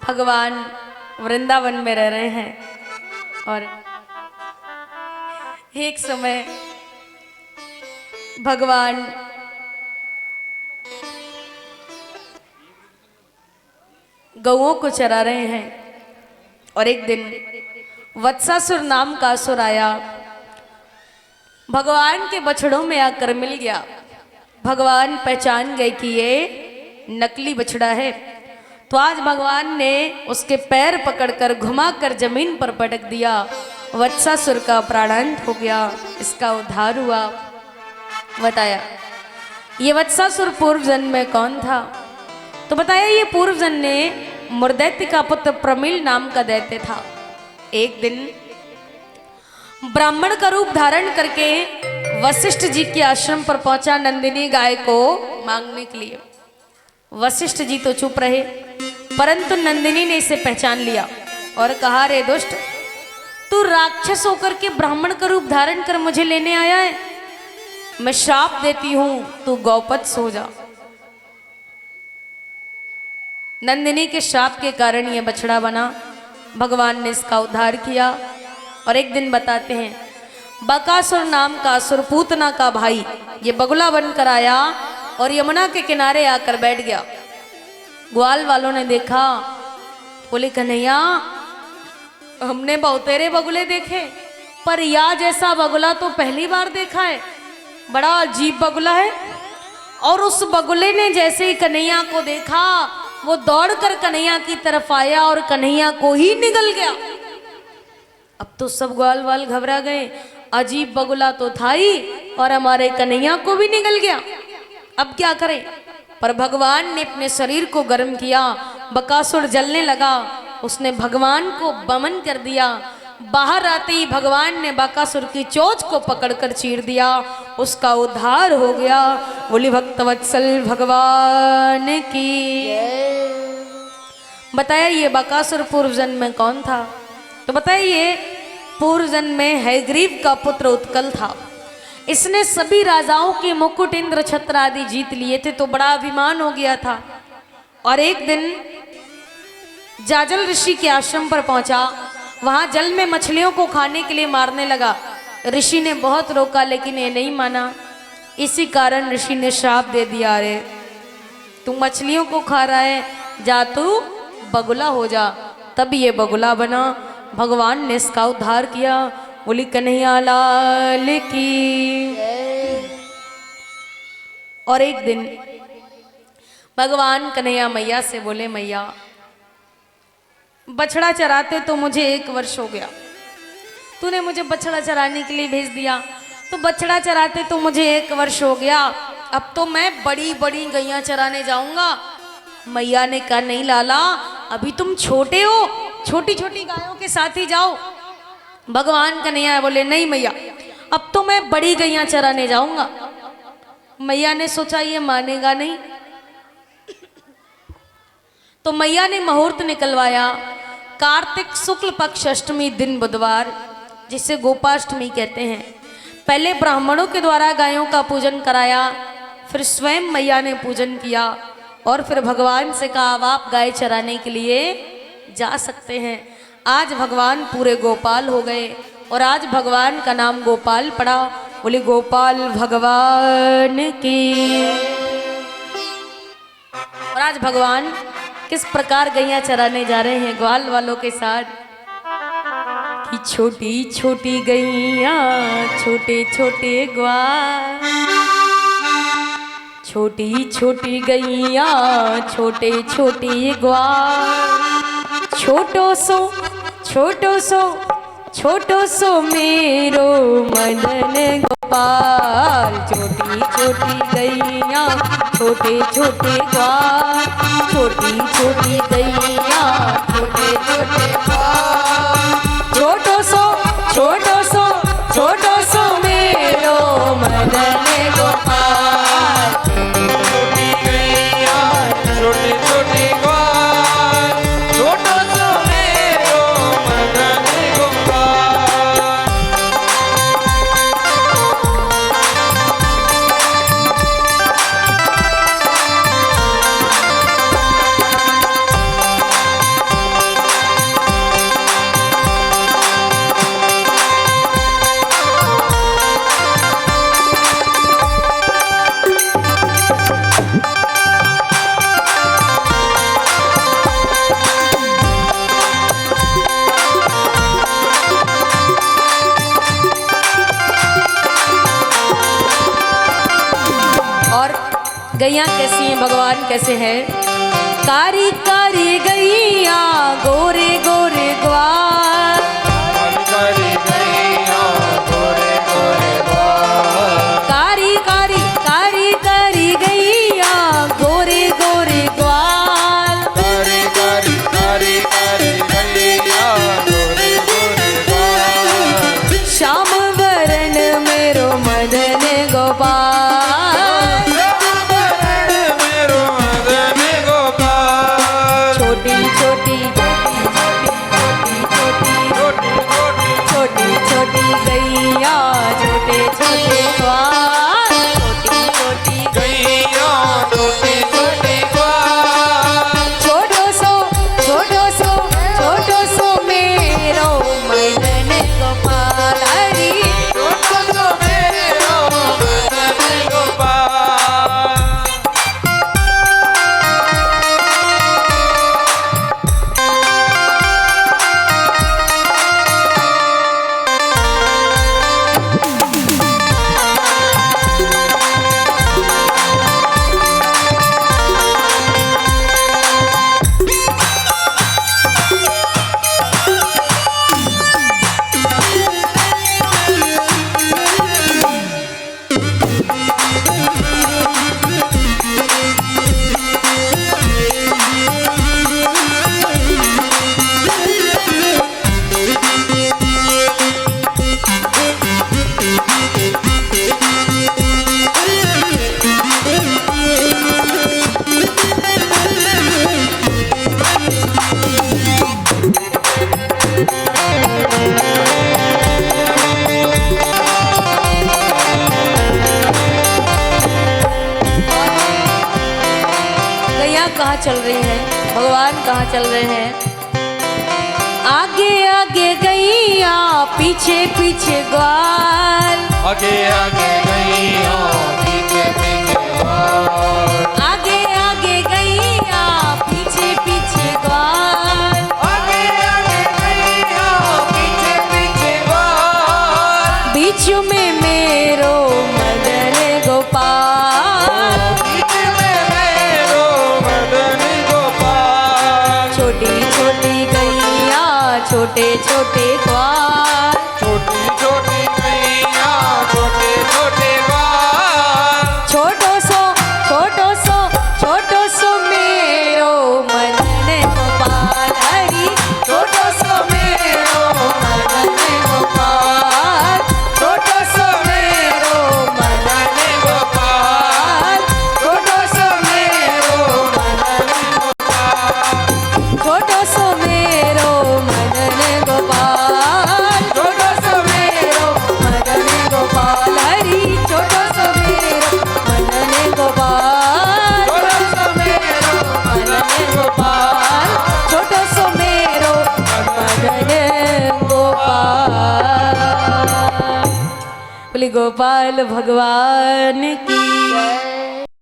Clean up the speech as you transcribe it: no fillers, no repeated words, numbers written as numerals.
भगवान वृंदावन में रह रहे हैं और एक समय भगवान गौओं को चरा रहे हैं और एक दिन वत्सासुर नाम का असुर आया, भगवान के बछड़ों में आकर मिल गया। भगवान पहचान गए कि ये नकली बछड़ा है, तो आज भगवान ने उसके पैर पकड़कर घुमाकर जमीन पर पटक दिया। वत्सासुर का प्राणांत हो गया, इसका उद्धार हुआ। बताया ये वत्सासुर पूर्व जन्म में कौन था, तो बताया ये पूर्व जन्म ने मुरदैत्य का पुत्र प्रमिल नाम का दैत्य था। एक दिन ब्राह्मण का रूप धारण करके वशिष्ठ जी के आश्रम पर पहुंचा नंदिनी गाय को मांगने के लिए। वशिष्ठ जी तो चुप रहे, परंतु नंदिनी ने इसे पहचान लिया और कहा, रे दुष्ट, तू राक्षस होकर के ब्राह्मण का रूप धारण कर मुझे लेने आया है। मैं श्राप देती हूं, तू गौपत्स हो जा। नंदिनी के श्राप के कारण यह बछड़ा बना। भगवान ने इसका उद्धार किया और एक दिन बताते हैं बकासुर नाम का असुर पूतना का भाई ये बगुला बनकर आया और यमुना के किनारे आकर बैठ गया। ग्वाल वालों ने देखा, बोले कन्हैया, हमने बहुतेरे बगुले देखे पर या जैसा बगुला तो पहली बार देखा है, बड़ा अजीब बगुला है। और उस बगुले ने जैसे ही कन्हैया को देखा वो दौड़कर कन्हैया की तरफ आया और कन्हैया को ही निगल गया। अब तो सब ग्वाल वाल घबरा गए, अजीब बगुला तो था ही और हमारे कन्हैया को भी निगल गया, अब क्या करें। पर भगवान ने अपने शरीर को गर्म किया, बकासुर जलने लगा, उसने भगवान को बमन कर दिया। बाहर आते ही भगवान ने बकासुर की चोंच को पकड़कर चीर दिया, उसका उद्धार हो गया। बोली भक्तवत्सल भगवान की। बताया ये बकासुर पूर्व जन्म में कौन था, तो बताया ये पूर्व जन्म में हयग्रीव का पुत्र उत्कल था। इसने सभी राजाओं के मुकुट इंद्र छत्र आदि जीत लिए थे, तो बड़ा अभिमान हो गया था। और एक दिन जाजल ऋषि के आश्रम पर पहुंचा, वहां जल में मछलियों को खाने के लिए मारने लगा। ऋषि ने बहुत रोका लेकिन ये नहीं माना। इसी कारण ऋषि ने श्राप दे दिया, अरे तू मछलियों को खा रहा है, जा तू बगुला हो जा। तब ये बगुला बना, भगवान ने इसका उद्धार किया। बोली कन्हैया लाल की। और एक दिन भगवान कन्हैया मैया से बोले, मैया बछड़ा चराते तो मुझे 1 वर्ष हो गया, तूने मुझे बछड़ा चराने के लिए भेज दिया, तो बछड़ा चराते तो मुझे 1 वर्ष हो गया, अब तो मैं बड़ी बड़ी गैया चराने जाऊंगा। मैया ने कहा, नहीं लाला, अभी तुम छोटे हो, छोटी छोटी गायों के साथ ही जाओ। भगवान कन्हैया बोले, नहीं मैया, अब तो मैं बड़ी गैया चराने जाऊंगा। मैया ने सोचा ये मानेगा नहीं, तो मैया ने मुहूर्त निकलवाया। कार्तिक शुक्ल पक्ष अष्टमी दिन बुधवार, जिसे गोपाष्टमी कहते हैं, पहले ब्राह्मणों के द्वारा गायों का पूजन कराया, फिर स्वयं मैया ने पूजन किया और फिर भगवान से कहा, अब आप गाय चराने के लिए जा सकते हैं। आज भगवान पूरे गोपाल हो गए और आज भगवान का नाम गोपाल पड़ा। बोले गोपाल भगवान की। और आज भगवान किस प्रकार गैया चराने जा रहे हैं ग्वाल वालों के साथ, कि छोटी छोटी गैया छोटे छोटे ग्वाल, छोटी छोटी गैया छोटे छोटे ग्वाल, छोटो सो छोटो सो छोटो सो मेरो मदन गोपाल, छोटी छोटी गैया छोटे छोटे ग्वाल, छोटी छोटी गैया छोटे छोटे ग्वाल, छोटो सो छोटो सो छोटो सो मेरो मदन गोपाल, छोटी गैया छोटे छोटे ग्वाल, छोटो सो मेरो मदन गोपाल। गैया कैसी हैं, भगवान कैसे हैं। कारी कारी गैया गोरे गोरे ग्वाल, कारी गैया गोरे गोरे ग्वाल, कारी कारी कारी कारी गैया गोरे गोरे ग्वाल, कारी कारी कारी कारी गैया गोरे गोरे ग्वाल, श्याम वरण मेरो मदन गोपाल, मेरो मदन गोपाल, छोटी छोटी छोटी छोटी गैया छोटे छोटे ग्वाल, छोटी छोटी गैया छोटे छोटे ग्वाल, छोटो सो मेरो मदन गोपाल हरी, छोटो सो मेरो मदन गोपाल। गैया कहाँ चल रही है, भगवान कहाँ चल रहे हैं। आगे आगे गैया पीछे पीछे ग्वाल, आगे आगे गैया पीछे पीछे ग्वाल, आगे आगे गैया पीछे पीछे ग्वाल, आगे आगे गैया पीछे पीछे ग्वाल, बीच में मेरो मदन गोपाल, बीच में मेरो मदन गोपाल, छोटी छोटी गैया छोटे छोटे ग्वाल, छोटी छोटी गैया छोटे छोटे ग्वाल, छोटो सो मेरो मदन गोपाल हरी, छोटो सो मेरो मदन गोपाल, छोटो सो मेरो मदन गोपाल, छोटो सो मेरो मदन गोपाल, छोटो सो मेरो मदन गोपाल, छोटो सो मेरो मदन गोपाल हरी, छोटो सो मेरो मदन गोपाल, छोटो सो मेरो मदन गोपाल, छोटो सो मेरो मदन गोपाल। बोले गोपाल भगवान की